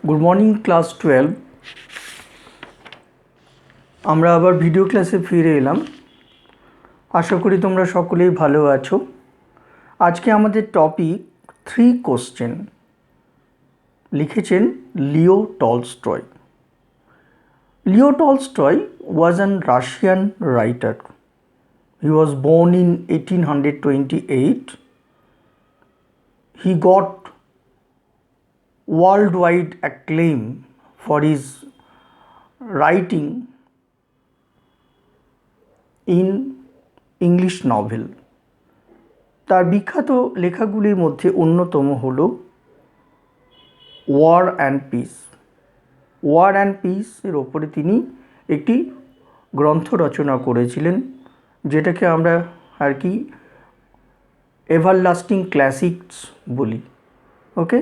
Good morning class 12। আমরা আবার video ক্লাসে ফিরে এলাম। আশা করি তোমরা সকলেই ভালো আছো। আজকে আমাদের টপিক 3 কোশ্চেন। লিখেছেন Leo Tolstoy. Leo Tolstoy was an Russian writer. He was born in 1828. He got worldwide acclaim for his writing in English novel. তার বিখ্যাত লেখাগুলির মধ্যে অন্যতম হল War and Peace. War and পিসের ওপরে তিনি একটি গ্রন্থ রচনা করেছিলেন, যেটাকে আমরা আর কি এভারলাস্টিং ক্লাসিক্স বলি। Okay,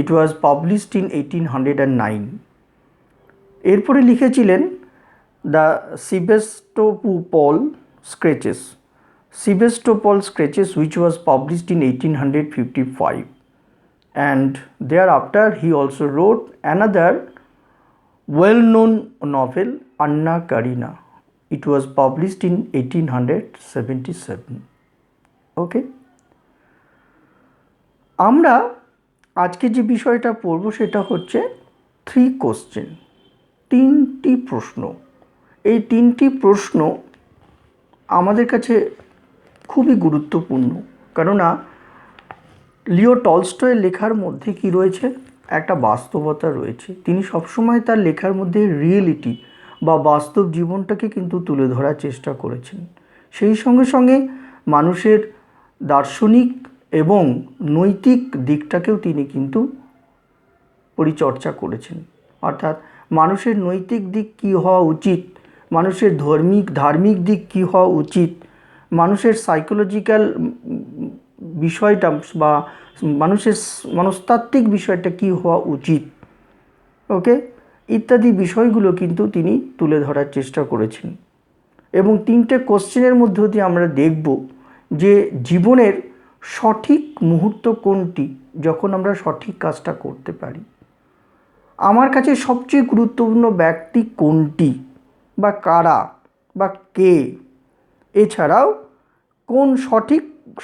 it was published in 1809। এরপরে লিখেছিলেন the Sevastopol sketches, which was published in 1855, and thereafter he also wrote another well-known novel, Anna Karenina. It was published in 1877. Okay, আমরা আজকে যে বিষয়টা পড়ব সেটা হচ্ছে 3 কোশ্চেন, 3টি প্রশ্ন। এই 3টি প্রশ্ন আমাদের কাছে খুবই গুরুত্বপূর্ণ, কেননা লিও টলস্টয়ের লেখার মধ্যে কি রয়েছে, একটা বাস্তবতা রয়েছে। তিনি সবসময় তার লেখার মধ্যে রিয়েলিটি বা বাস্তব জীবনটাকে কিন্তু তুলে ধরার চেষ্টা করেছেন। সেই সঙ্গে সঙ্গে মানুষের দার্শনিক এবং নৈতিক দিকটাকেও তিনি কিন্তু পরিচর্যা করেছেন। অর্থাৎ মানুষের নৈতিক দিক কী হওয়া উচিত, মানুষের ধার্মিক দিক কী হওয়া উচিত, মানুষের সাইকোলজিক্যাল বিষয়টা বা মানুষের মনস্তাত্ত্বিক বিষয়টা কী হওয়া উচিত, ওকে, ইত্যাদি বিষয়গুলো কিন্তু তিনি তুলে ধরার চেষ্টা করেছেন। এবং 3টে কোশ্চেনের মধ্য দিয়ে আমরা দেখব যে জীবনের সঠিক মুহূর্ত কোনটি, যখন আমরা সঠিক কাজটা করতে পারি। আমার কাছে সবচেয়ে গুরুত্বপূর্ণ ব্যক্তি কোনটি বা কারা বা কে, এছাড়াও কোন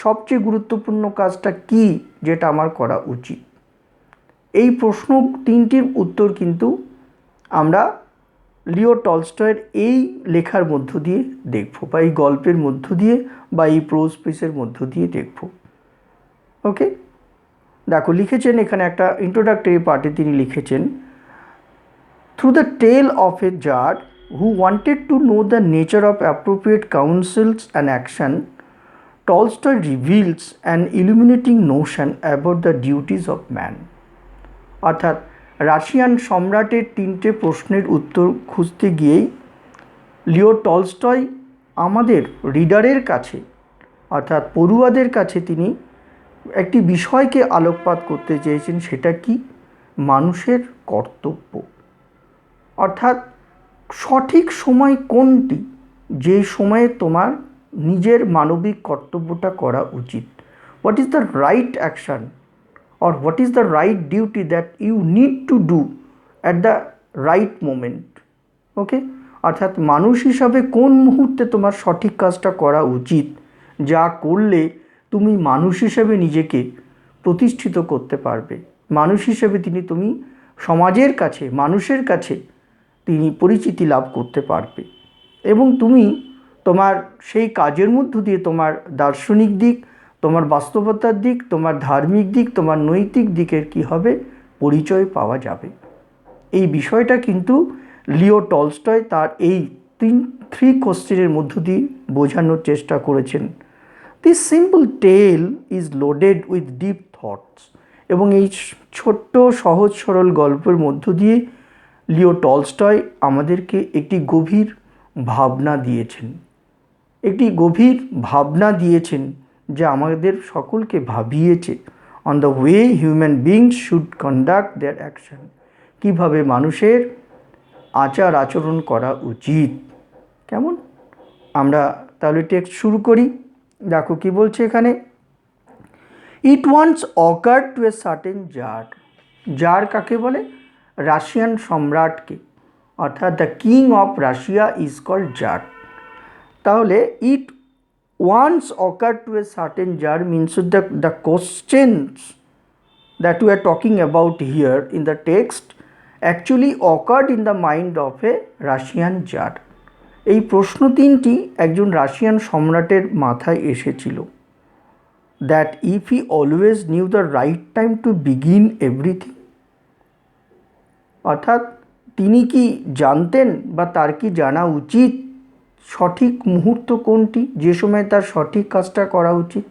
সবচেয়ে গুরুত্বপূর্ণ কাজটা কি যেটা আমার করা উচিত। এই প্রশ্ন 3টির উত্তর কিন্তু আমরা লিও টলস্টয়ের এই লেখার মধ্য দিয়ে দেখব, বা এই গল্পের মধ্য দিয়ে বা এই প্রোজ পিসের মধ্য দিয়ে দেখব। ওকে, দেখো লিখেছেন এখানে একটা ইন্ট্রোডাক্টরি পার্টে তিনি লিখেছেন, through the tale of a tsar who wanted to know the nature of appropriate counsels and action, Tolstoy reveals an illuminating notion about the duties of man. অর্থাৎ রাশিয়ান সম্রাটের 3টে প্রশ্নের উত্তর খুঁজতে গিয়েই লিও টলস্টয় আমাদের রিডারের কাছে, অর্থাৎ পড়ুয়াদের কাছে তিনি একটি বিষয়কে আলোকপাত করতে চেয়েছেন। সেটা কি? মানুষের কর্তব্য। অর্থাৎ সঠিক সময় কোনটি, যে সময়ে তোমার নিজের মানবিক কর্তব্যটা করা উচিত। What is the right action or what is the right duty that you need to do at the right moment. Okay, অর্থাৎ মানুষ হিসাবে কোন মুহূর্তে তোমার সঠিক কাজটা করা উচিত, যা করলে তুমি মানুষ হিসেবে নিজেকে প্রতিষ্ঠিত করতে পারবে, মানুষ হিসেবে তুমি সমাজের কাছে, মানুষের কাছে তিনি পরিচিতি লাভ করতে পারবে, এবং তুমি তোমার সেই কাজের মধ্য দিয়ে তোমার দার্শনিক দিক, তোমার বাস্তবতার দিক, তোমার ধার্মিক দিক, তোমার নৈতিক দিকের কি হবে, পরিচয় পাওয়া যাবে। এই বিষয়টা কিন্তু লিও টলস্টয় তার এই 3 কোশ্চেনের মধ্য দিয়ে বোঝানোর চেষ্টা করেছেন। This simple tale is loaded with deep thoughts. এবং এই ছোট্ট সহজ সরল গল্পের মধ্য দিয়ে লিও টলস্টয় আমাদেরকে একটি গভীর ভাবনা দিয়েছেন, যা আমাদের সকলকে ভাবিয়েছে on the way human beings should conduct their action. কীভাবে মানুষের আচার আচরণ করা উচিত। কেমন? আমরা তাহলে টেক্সট শুরু করি। দেখো কি বলছে এখানে, it once occurred to a certain tsar. Tsar কাকে বলে? রাশিয়ান সম্রাটকে, অর্থাৎ the king of Russia is called tsar. তাহলে it once occur to a certain tsar means the questions that we are talking about here in the text actually occurred in the mind of a Russian Tsar. এই প্রশ্ন তিনটি একজন Russian সম্রাটের মাথায় এসেছিল, that if he always knew the right time to begin everything, অর্থাৎ তিনি কি জানতেন বা তার কি জানা উচিত সঠিক মুহূর্ত কোনটি, যে সময় তার সঠিক কাজটা করা উচিত,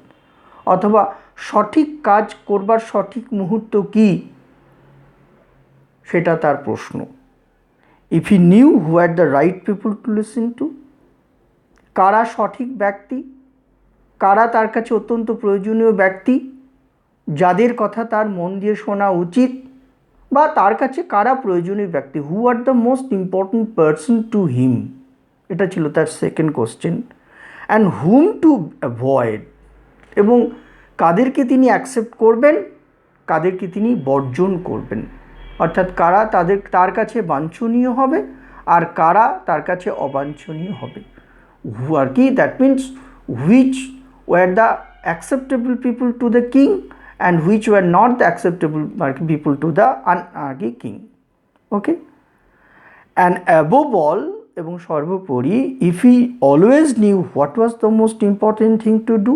অথবা সঠিক কাজ করবার সঠিক মুহূর্ত কি, সেটা তার প্রশ্ন। If he knew who are the right people to listen to, কারা সঠিক ব্যক্তি, কারা তার কাছে অত্যন্ত প্রয়োজনীয় ব্যক্তি, যাদের কথা তার মন দিয়ে শোনা উচিত, বা তার কাছে কারা প্রয়োজনীয় ব্যক্তি, who are the most important person to him, এটা ছিল তার second question. And whom to avoid, এবং কাদেরকে তিনি অ্যাকসেপ্ট করবেন, কাদেরকে তিনি বর্জন করবেন, অর্থাৎ কারা তার কাছে বাঞ্ছনীয় হবে আর কারা তার কাছে অবাঞ্ছনীয় হবে। হু আর কি, that means which were the acceptable people to the king and which were not the acceptable people to the king. Okay, and above all, এবং সর্বোপরি, if he always knew what was the most important thing to do,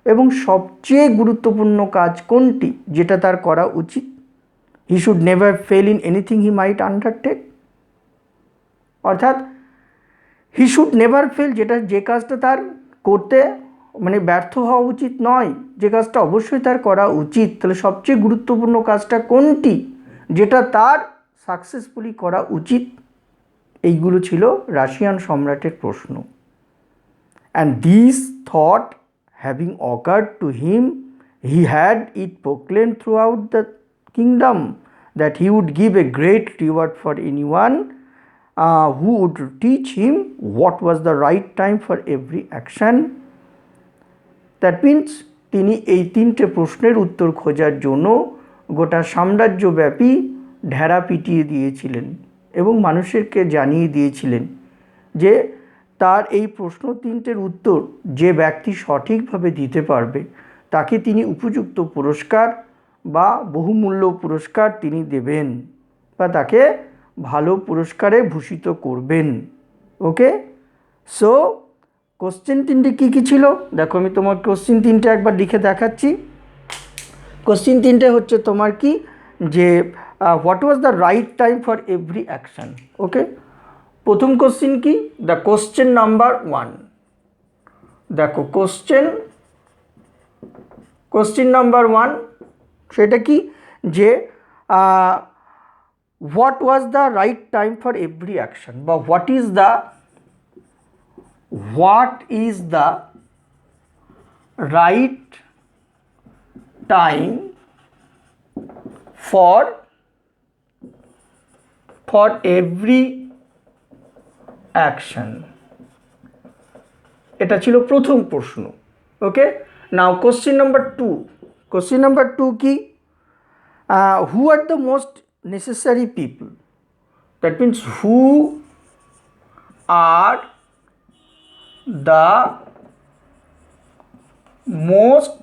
এবং সবচেয়ে গুরুত্বপূর্ণ কাজ কোনটি যেটা তার করা উচিত, he should never fail in anything he might undertake, অর্থাৎ হি শুড নেভার ফেল, যে কাজটা তার করতে মানে ব্যর্থ হওয়া উচিত নয়, যে কাজটা অবশ্যই তার করা উচিত। তাহলে সবচেয়ে গুরুত্বপূর্ণ কাজটা কোনটি যেটা তার সাকসেসফুলি করা উচিত, এইগুলো ছিল রাশিয়ান সম্রাটের প্রশ্ন। And this thought having occurred to him, he had it proclaimed throughout the kingdom that he would give a great reward for anyone who would teach him what was the right time for every action. That means তিনি এই তিনটে প্রশ্নের উত্তর খোঁজার জন্য গোটা সাম্রাজ্যব্যাপী ঢেরা পিটিয়ে দিয়েছিলেন এবং মানুষকে জানিয়ে দিয়েছিলেন যে তার এই প্রশ্ন তিনটের উত্তর যে ব্যক্তি সঠিকভাবে দিতে পারবে তাকে তিনি উপযুক্ত পুরস্কার বা বহুমূল্য পুরস্কার তিনি দেবেন বা তাকে ভালো পুরস্কারে ভূষিত করবেন। ওকে, সো কোশ্চেন তিনটে কী কী ছিল দেখো, আমি তোমার কোশ্চেন তিনটে একবার লিখে দেখাচ্ছি। কোশ্চেন তিনটে হচ্ছে তোমার কি, যে what was the right time for every action. Okay, প্রথম কোশ্চেন কি, দ্য কোশ্চেন নাম্বার 1, দেখো কোশ্চেন নাম্বার 1 সেটা কি, যে what was the right time for every action, বা what is the right time for every action, এটা ছিল প্রথম প্রশ্ন। Okay, now question number 2, question number 2 কি, who are the most necessary people, that means who are the most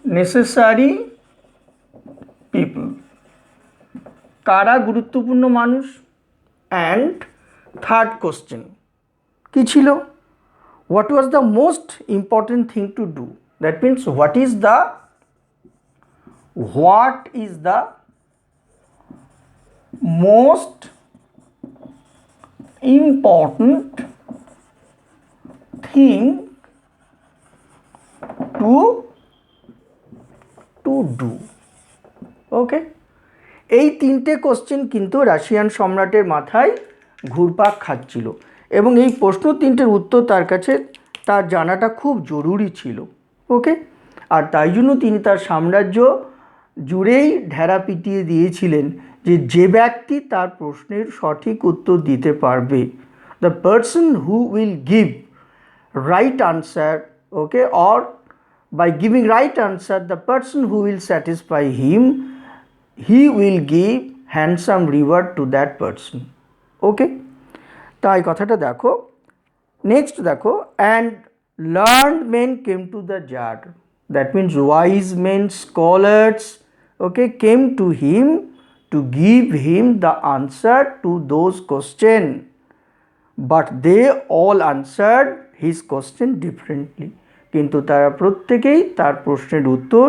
necessary people, কারা গুরুত্বপূর্ণ মানুষ। And third question কী ছিল, what was the most important thing to do, that means what is the most important thing to do. Okay, এই তিনটে question কিন্তু Russian সম্রাটের মাথায় ঘুরপাক খাচ্ছিল এবং এই প্রশ্ন তিনটের উত্তর তার কাছে তার জানাটা খুব জরুরি ছিল। ওকে, আর তাই জন্য তিনি তার সাম্রাজ্য জুড়েই ঢেরা পিটিয়ে দিয়েছিলেন যে ব্যক্তি তার প্রশ্নের সঠিক উত্তর দিতে পারবে, the person who will give right answer, okay, or by giving right answer the person who will satisfy him he will give handsome reward to that person. Okay, তাই কথাটা দেখো। নেক্সট দেখো, and learned men came to the tsar, that means wise men scholars, okay, came to him to give him the answer to those questions, but they all answered his question differently. কিন্তু তারা প্রত্যেকেই তার প্রশ্নের উত্তর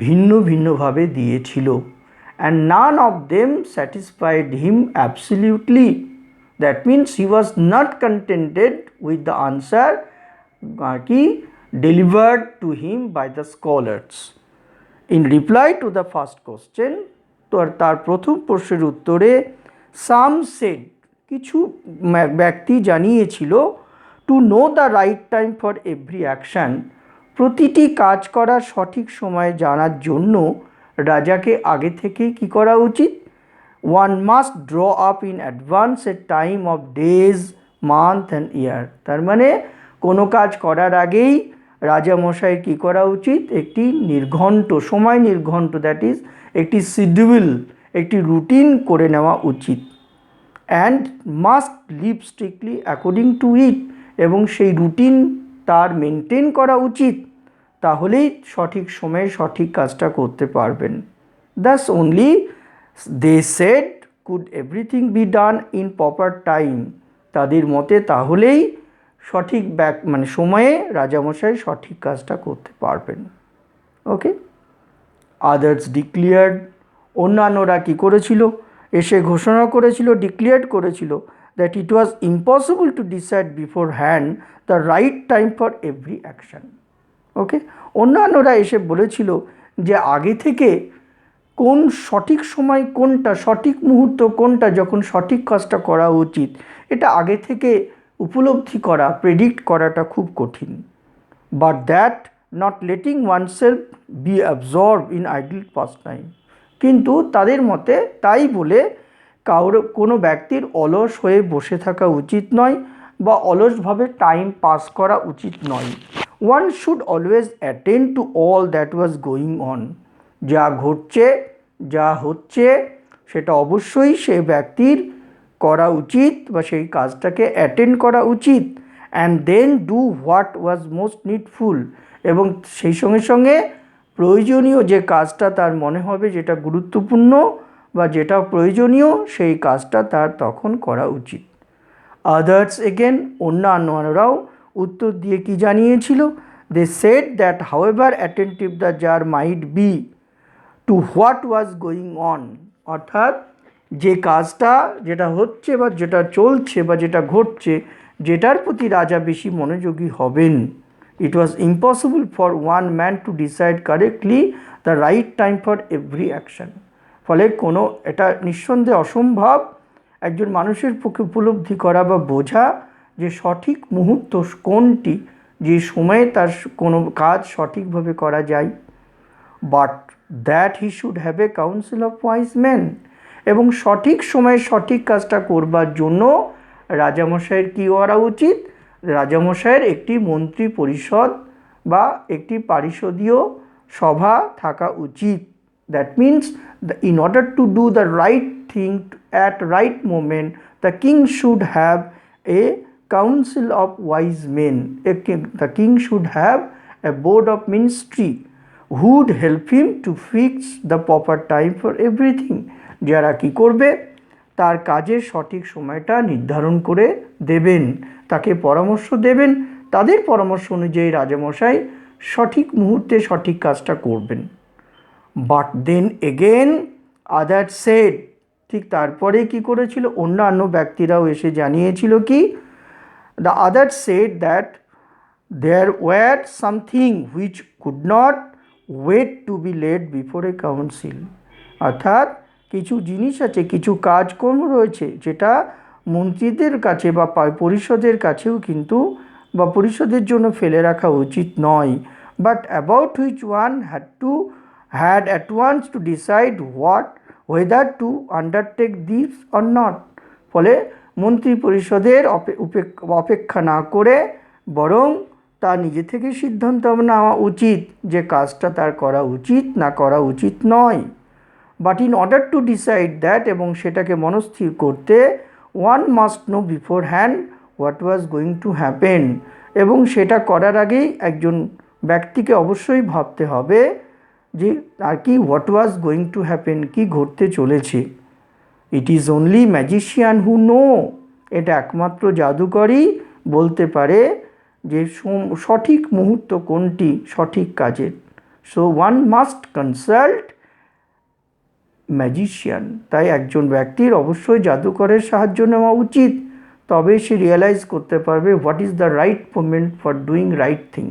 ভিন্ন ভিন্নভাবে দিয়েছিল। and none of them satisfied him absolutely. That means he was not contented with the answer delivered to him by the scholars. In reply to the first question, তো তার প্রথম প্রশ্নের উত্তরে সাম সেড, কিছু ব্যক্তি জানিয়েছিল, to know the right time for every action, প্রতিটি কাজ করার সঠিক সময় জানার জন্য রাজাকে আগে থেকেই কী করা উচিত, one must draw up in advance a time of days, month and year. তার মানে কোনো কাজ করার আগেই রাজামশাইয়ের কী করা উচিত, একটি নির্ঘণ্ট সময়, নির্ঘণ্ট দ্যাট ইজ একটি শিডিউল, একটি রুটিন করে নেওয়া উচিত। And must live strictly according to it, এবং সেই রুটিন তার মেনটেন করা উচিত, তাহলেই সঠিক সময়ে সঠিক কাজটা করতে পারবেন। That's only they said could everything be done in proper time, তাদের মতে তাহলেই সঠিক মানে সময়ে রাজামশাই সঠিক কাজটা করতে পারবেন। ওকে, আদার্স ডিক্লেয়ার্ড, অন্যান্যরা কী করেছিল, এসে ঘোষণা করেছিল, ডিক্লেয়ার করেছিল that it was impossible to decide beforehand the right time for every action. Okay, অন্যান্যরা এসে বলেছিল যে আগে থেকে কোন সঠিক সময় কোনটা, সঠিক মুহূর্ত কোনটা, যখন সঠিক কাজটা করা উচিত, এটা আগে থেকে উপলব্ধি করা, প্রেডিক্ট করাটা খুব কঠিন। But that not letting oneself be absorb in idle pastime, কিন্তু তাদের মতে তাই বলে কোনো ব্যক্তির অলস হয়ে বসে থাকা উচিত নয় বা অলসভাবে টাইম পাস করা উচিত নয়। One should always attend to all that was going on, যা ঘটছে, যা হচ্ছে, সেটা অবশ্যই সে ব্যক্তির করা উচিত বা সেই কাজটাকে অ্যাটেন্ড করা উচিত। And then do what was most needful, এবং সেই সঙ্গে সঙ্গে প্রয়োজনীয় যে কাজটা তার মনে হবে যেটা গুরুত্বপূর্ণ বা যেটা প্রয়োজনীয়, সেই কাজটা তার তখন করা উচিত। আদার্স এগেন, অন্যান্যরাও উত্তর দিয়ে কি জানিয়েছিল, they said that however attentive the tsar might be to what was going on, অর্থাৎ যে কাজটা যেটা হচ্ছে বা যেটা চলছে বা যেটা ঘটছে, যেটার প্রতি রাজা বেশি মনোযোগী হবেন, it was impossible for one man to decide correctly the right time for every action. ফলে কোনো, এটা নিঃসন্দেহে অসম্ভব একজন মানুষের পক্ষে উপলব্ধি করা বা বোঝা যে সঠিক মুহূর্ত কোনটি, যে সময়ে তার কোনো কাজ সঠিকভাবে করা যায়। But that he should have a council of wise men, এবং সঠিক সময়ে সঠিক কাজটা করবার জন্য রাজামশাইয়ের কী করা উচিত, রাজামশাইয়ের একটি মন্ত্রী পরিষদ বা একটি পারিষদীয় সভা থাকা উচিত। That means in order to do the right thing at right moment, the king should have a council of wise men, the king should have a board of ministry who'd help him to fix the proper time for everything, যারা কী করবে, তার কাজের সঠিক সময়টা নির্ধারণ করে দেবেন, তাকে পরামর্শ দেবেন, তাদের পরামর্শ অনুযায়ী রাজামশাই সঠিক মুহূর্তে সঠিক কাজটা করবেন। But then again other said, ঠিক তারপরে কি করেছিল, অন্যান্য ব্যক্তিরাও এসে জানিয়েছিল কি, the other said that there were something which could not wait to be laid before a council, অর্থাৎ কিছু জিনিস আছে, কিছু কাজকর্ম রয়েছে যেটা মন্ত্রীদের কাছে বা পরিষদের কাছেও কিন্তু বা পরিষদের জন্য ফেলে রাখা উচিত নয়। But about which one had at once to decide whether to undertake this or not, ফলে মন্ত্রী পরিষদের অপেক্ষা না করে বরং তার নিজে থেকে সিদ্ধান্ত নেওয়া উচিত যে কাজটা তার করা উচিত না করা উচিত নয়। But in order to decide that, এবং সেটাকে মনস্থির করতে, one must know before hand what was going to happen, এবং সেটা করার আগেই একজন ব্যক্তিকে অবশ্যই ভাবতে হবে যে আর কি what was going to happen, কি ঘটতে চলেছে। It is only magician who no, এটা একমাত্র জাদুকরই বলতে পারে যে সঠিক মুহূর্ত কোনটি সঠিক কাজের। So one must consult magician, তাই একজন ব্যক্তির অবশ্যই জাদুকরের সাহায্য নেওয়া উচিত, তবে সে রিয়েলাইজ করতে পারবে what is the right moment for doing right thing.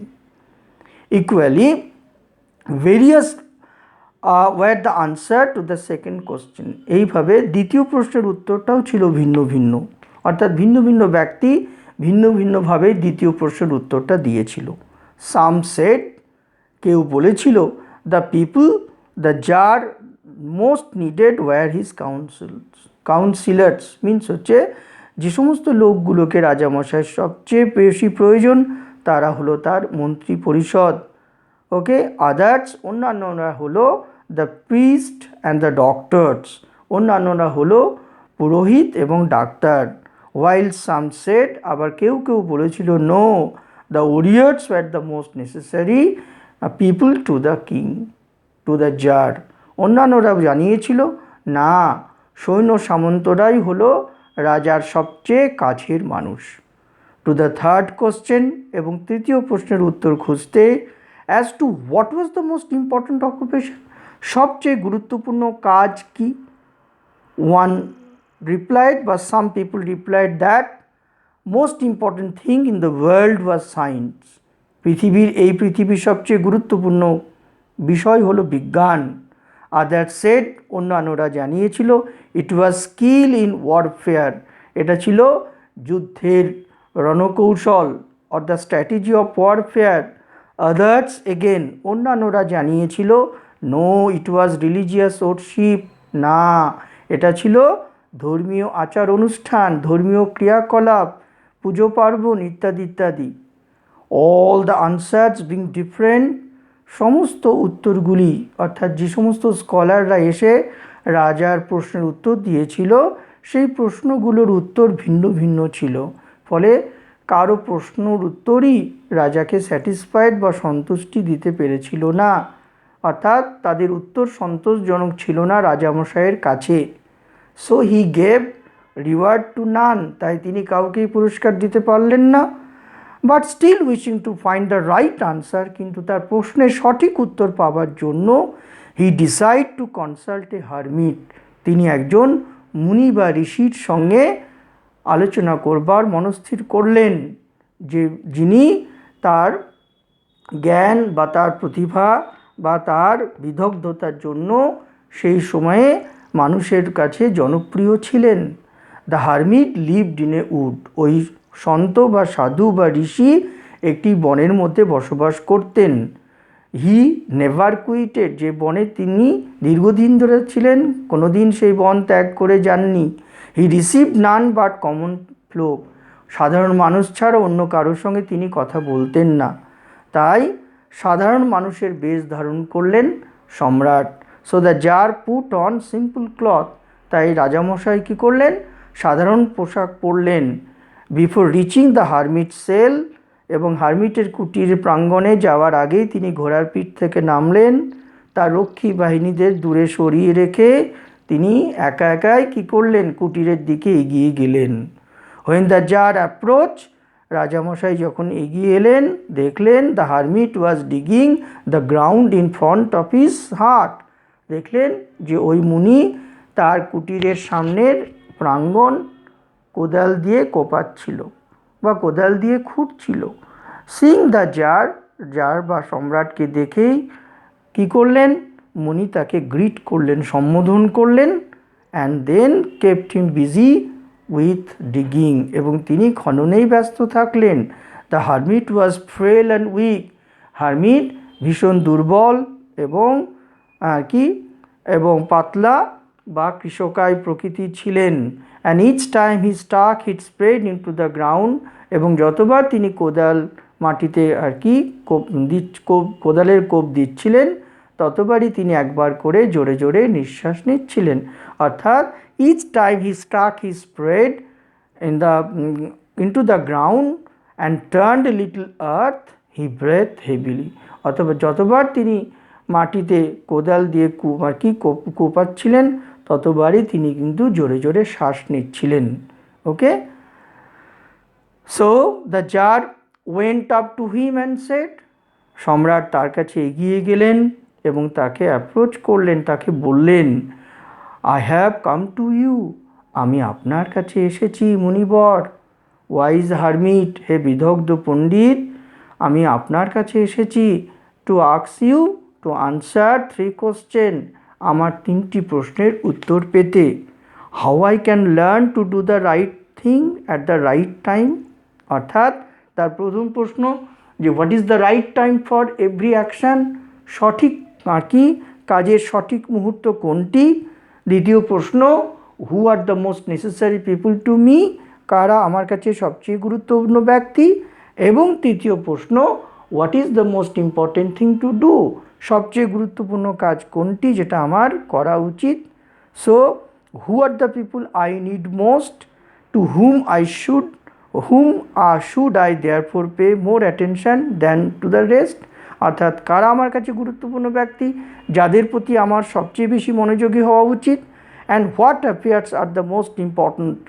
Equally various were the answer to the second question. এইভাবে দ্বিতীয় প্রশ্নের উত্তরটাও ছিল ভিন্ন ভিন্ন, অর্থাৎ ভিন্ন ভিন্ন ব্যক্তি ভিন্ন ভিন্নভাবে দ্বিতীয় প্রশ্নের উত্তরটা দিয়েছিল। সাম সেড, কেউ বলেছিল the people the tsar most needed were his councillors, means হচ্ছে যে সমস্ত লোকগুলোকে রাজামশাইয়ের সবচেয়ে বেশি প্রয়োজন তারা হলো তার মন্ত্রী পরিষদ। ওকে, আদার্স অন্যান্যরা হলো the priest and the doctors, অন্যান্যরা হলো পুরোহিত এবং ডাক্তার। ওয়াইল সাম সেড, আবার কেউ কেউ বলেছিল no, the warriors were the most necessary people to the king, to the tsar. অন্যান্যরা জানিয়েছিল না, সৈন্য সামন্তরাই হলো রাজার সবচেয়ে কাছের মানুষ। টু দ্য থার্ড কোশ্চেন, এবং তৃতীয় প্রশ্নের উত্তর খুঁজতে, as to what was the most important occupation, সবচেয়ে গুরুত্বপূর্ণ কাজ কি? ওয়ান রিপ্লাইড বা some people replied that most important thing in the world was science, পৃথিবীর সবচেয়ে গুরুত্বপূর্ণ বিষয় হলো বিজ্ঞান। আদার সেড, অন্যান্যরা জানিয়েছিল it was skill in warfare, এটা ছিল যুদ্ধের রণকৌশল or the strategy of warfare. Others again, অন্যান্যরা জানিয়েছিল no, it was religious worship, না, এটা ছিল ধর্মীয় আচার অনুষ্ঠান, ধর্মীয় ক্রিয়াকলাপ, পুজো পার্বণ ইত্যাদি ইত্যাদি। All the answers being different, সমস্ত উত্তরগুলি, অর্থাৎ যে সমস্ত স্কলাররা এসে রাজার প্রশ্নের উত্তর দিয়েছিল সেই প্রশ্নগুলোর উত্তর ভিন্ন ভিন্ন ছিল, ফলে কারো প্রশ্নর উত্তরই রাজাকে স্যাটিসফাইড বা সন্তুষ্টি দিতে পেরেছিল না, অর্থাৎ তাদের উত্তর সন্তোষজনক ছিল না রাজামশাইয়ের কাছে। So he gave reward to none, তাই তিনি কাউকেই পুরস্কার দিতে পারলেন না। But still wishing to find the right answer, কিন্তু তার প্রশ্নের সঠিক উত্তর পাওয়ার জন্য he decide to consult a hermit, তিনি একজন মুনি বা ঋষির সঙ্গে আলোচনা করবার মনস্থির করলেন, যে যিনি তার জ্ঞান বা তার প্রতিভা বা তার বিদগ্ধতার জন্য সেই সময়ে মানুষের কাছে জনপ্রিয় ছিলেন। The hermit lived in a wood, ওই সন্ত বা সাধু বা ঋষি একটি বনের মধ্যে বসবাস করতেন। হি নেভার কুইটেড, যে বনে তিনি দীর্ঘদিন ধরে ছিলেন, কোনো দিন সেই বন ত্যাগ করে যাননি। হি received none but common flock, সাধারণ মানুষ ছাড়া অন্য কারোর সঙ্গে তিনি কথা বলতেন না, তাই সাধারণ মানুষের বেশ ধারণ করলেন সম্রাট। So the tsar put on simple cloth, তাই রাজামশাই কী করলেন, সাধারণ পোশাক পরলেন। Before reaching the hermit cell, এবং হারমিটের কুটির প্রাঙ্গণে যাওয়ার আগেই তিনি ঘোড়ার পিঠ থেকে নামলেন, তার রক্ষী বাহিনীদের দূরে সরিয়ে রেখে তিনি একা একাই কী করলেন, কুটিরের দিকে এগিয়ে গেলেন। হোয়েন দ্য জার অ্যাপ্রোচ, রাজামশাই যখন এগিয়ে এলেন দেখলেন the hermit was digging the ground in front of his হাট, দেখলেন যে ওই মুনি তার কুটিরের সামনের প্রাঙ্গণ কোদাল দিয়ে কোপাচ্ছিল বা কোদাল দিয়ে খুঁড়ছিল। সিং দ্য জার বা সম্রাটকে দেখেই কী করলেন, মুনি তাকে গ্রিট করলেন, সম্বোধন করলেন, and then kept him busy with digging, এবং তিনি খননেই ব্যস্ত থাকলেন। The hermit was frail and weak, hermit ভীষণ দুর্বল এবং পাতলা বা কৃষকায় প্রকৃতির ছিলেন। And each time he stuck his spade into the ground, এবং যতবার তিনি কোদাল মাটিতে কোদালের কোপ দিচ্ছিলেন ততবারই তিনি একবার করে জোরে জোরে নিঃশ্বাস নিচ্ছিলেন। অর্থাৎ each time he stuck he spade into the ground and turned a little earth, he breathed heavily. অথবা যতবার তিনি মাটিতে কোদাল দিয়ে কোপাচ্ছিলেন ততবারই তিনি কিন্তু জোরে জোরে শ্বাস নিচ্ছিলেন। Okay, so the tsar went up to him and said, সম্রাট তার কাছে এগিয়ে গেলেন এবং তাকে অ্যাপ্রোচ করলেন, তাকে বললেন, I have come to you, আমি আপনার কাছে এসেছি মুনিবর। ওয়াইজ হারমিট, হে বিদগ্ধ পণ্ডিত, আমি আপনার কাছে এসেছি to ask you to answer 3 question, আমার 3টি প্রশ্নের উত্তর পেতে। How I can learn to do the right thing at the right time, অর্থাৎ তার প্রথম প্রশ্ন যে what is the right time for every action, সঠিক কাজের সঠিক মুহূর্ত কোনটি। দ্বিতীয় প্রশ্ন, who are the most necessary people to me, কারা আমার কাছে সবচেয়ে গুরুত্বপূর্ণ ব্যক্তি। এবং তৃতীয় প্রশ্ন, what is the most important thing to do, সবচেয়ে গুরুত্বপূর্ণ কাজ কোনটি যেটা আমার করা উচিত। So who are the people I need most, to whom should I therefore pay more attention than to the rest, অর্থাৎ কারা আমার কাছে গুরুত্বপূর্ণ ব্যক্তি যাদের প্রতি আমার সবচেয়ে বেশি মনোযোগী হওয়া উচিত। And what affairs R the most important,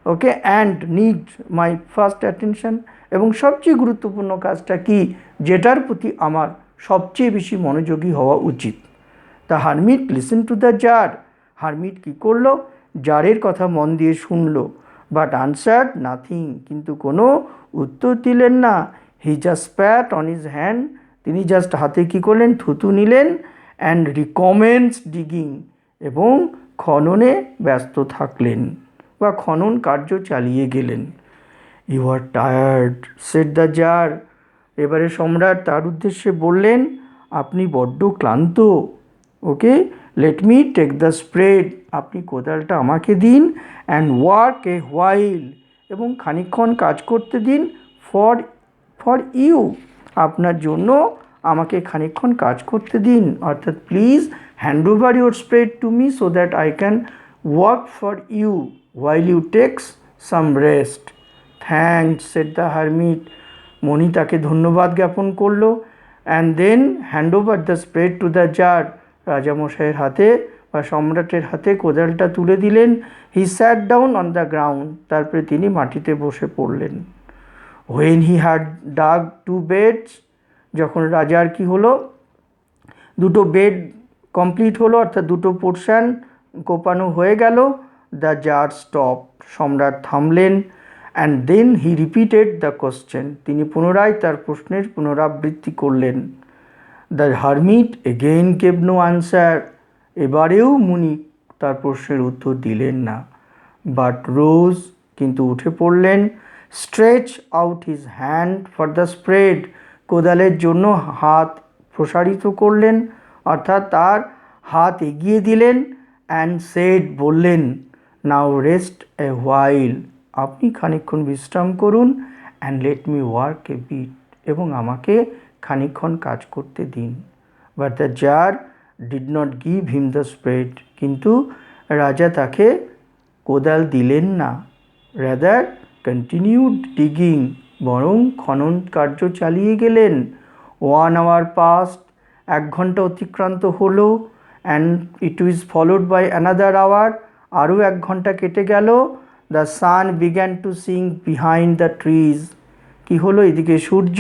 okay, and need my first attention, এবং সবচেয়ে গুরুত্বপূর্ণ কাজটা কি যেটার প্রতি আমার সবচেয়ে বেশি মনোযোগী হওয়া উচিত। The hermit listen to the tsar, hermit কী করলো, জারের কথা মন দিয়ে শুনলো, বাট আনসার্ড নাথিং, কিন্তু কোনো উত্তর দিলেন না। He just Pat on his hand, তিনি জাস্ট হাতে কী করলেন, থুতু নিলেন, অ্যান্ড রিকমেন্স ডিগিং, এবং খননে ব্যস্ত থাকলেন বা খনন কার্য চালিয়ে গেলেন। You are tired said the tsar, এবারে সম্রাট তার উদ্দেশ্যে বললেন, আপনি বড্ড ক্লান্ত। Okay, let me take the spread, আপনি কোদালটা আমাকে দিন, অ্যান্ড ওয়ার্ক এ হোয়াইল, এবং খানিকক্ষণ কাজ করতে দিন, ফর ইউ, আপনার জন্য আমাকে খানিকক্ষণ কাজ করতে দিন। অর্থাৎ please hand over your spread to me so that I can work for you while you takes some rest. Thanks, said the hermit. মণি তাকে ধন্যবাদ জ্ঞাপন করলো, and then hand over the spread to the tsar, রাজামশাইয়ের হাতে বা সম্রাটের হাতে কোদালটা তুলে দিলেন। He sat down on the ground, তারপরে তিনি মাটিতে বসে পড়লেন। When he had dug 2 beds, যখন রাজার কি হলো, 2টো বেড কমপ্লিট হলো, অর্থাৎ 2টো পোর্শন কোপানো হয়ে গেল। দ্য জার স্টপ, সম্রাট থামলেন, and then he repeated the question, তিনি পুনরায় তার প্রশ্নের পুনরাবৃত্তি করলেন। The hermit again gave no answer, এবারেও মুনি তার প্রশ্নের উত্তর দিলেন না। বাট রোজ, কিন্তু উঠে পড়লেন। Stretch out his hand for the spade, কোদালের জন্য হাত প্রসারিত করলেন, অর্থাৎ তার হাত এগিয়ে দিলেন। অ্যান্ড সেড, বললেন, নাও রেস্ট এ হোয়াইল, আপনি খানিকক্ষণ বিশ্রাম করুন। And let me work a bit, এবং আমাকে খানিকক্ষণ কাজ করতে দিন। But the tsar did not give him the spade, কিন্তু রাজা তাকে কোদাল দিলেন না। রাদার কন্টিনিউড ডিগিং, বরং খনন কার্য চালিয়ে গেলেন। 1 hour passed, 1 ঘন্টা অতিক্রান্ত হলো। And it is followed by another hour, আরও 1 ঘন্টা কেটে গেল। The sun began to sink behind the trees, কী হলো, এদিকে সূর্য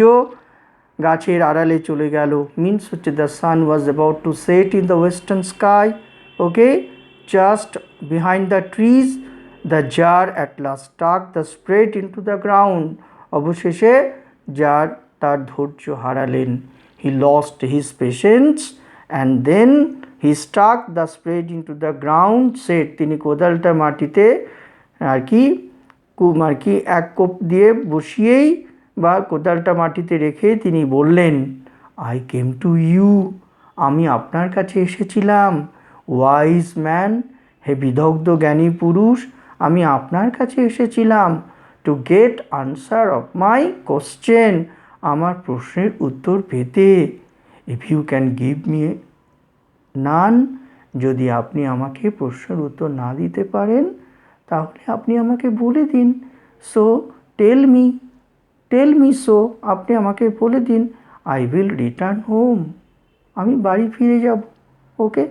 গাছের আড়ালে চলে গেল। মিনস হচ্ছে the sun was about to set in the western sky. Okay, just behind the trees the tsar at last stuck the spade into the ground, অবশেষে জার তার ধৈর্য হারালেন। He lost his patience and then he stuck the spade into the ground set, তিনি কোদালটা মাটিতে আর কি এক কোপ দিয়ে বসিয়েই বা কোদালটা মাটিতে রেখে তিনি বললেন, আই কেম টু ইউ, আমি আপনার কাছে এসেছিলাম। ওয়াইজ ম্যান, হে বিদগ্ধ জ্ঞানী পুরুষ, আমি আপনার কাছে এসেছিলাম। To get answer of my question, আমার প্রশ্নের উত্তর পেতে। If you can give me none. যদি আপনি আমাকে প্রশ্নের উত্তর না দিতে পারেন তাহলে আপনি আমাকে বলে দিন। সো টেল মি সো আপনি আমাকে বলে দিন। I will return home. আমি বাড়ি ফিরে যাব। ওকে,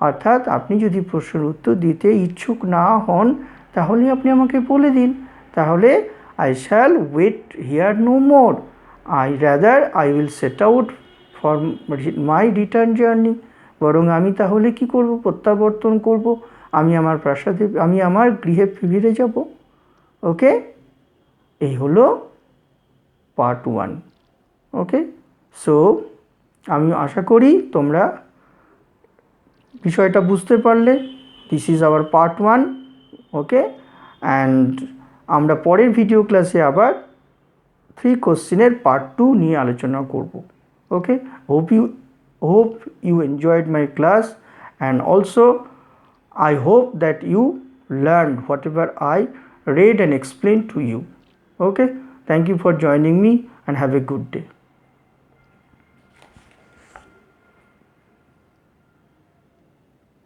অর্থাৎ আপনি যদি প্রশ্নের উত্তর দিতে ইচ্ছুক না হন তাহলে আপনি আমাকে বলে দিন। তাহলে I shall wait here no more, I will set out for my return journey. বরং আমি তাহলে কি করব? প্রত্যাবর্তন করব। আমি আমার গৃহে ফিরে যাব। ওকে, এই হলো পার্ট 1। ওকে, সো আমি আশা করি তোমরা বিষয়টা বুঝতে পারলে। This is our part 1। Okay, and আমরা পরের ভিডিও ক্লাসে আবার 3 কোশ্চেনের পার্ট 2 নিয়ে আলোচনা করব। ওকে, hope you enjoyed my class, and also I hope that you learned whatever I read and explained to you. Okay, thank you for joining me and have a good day.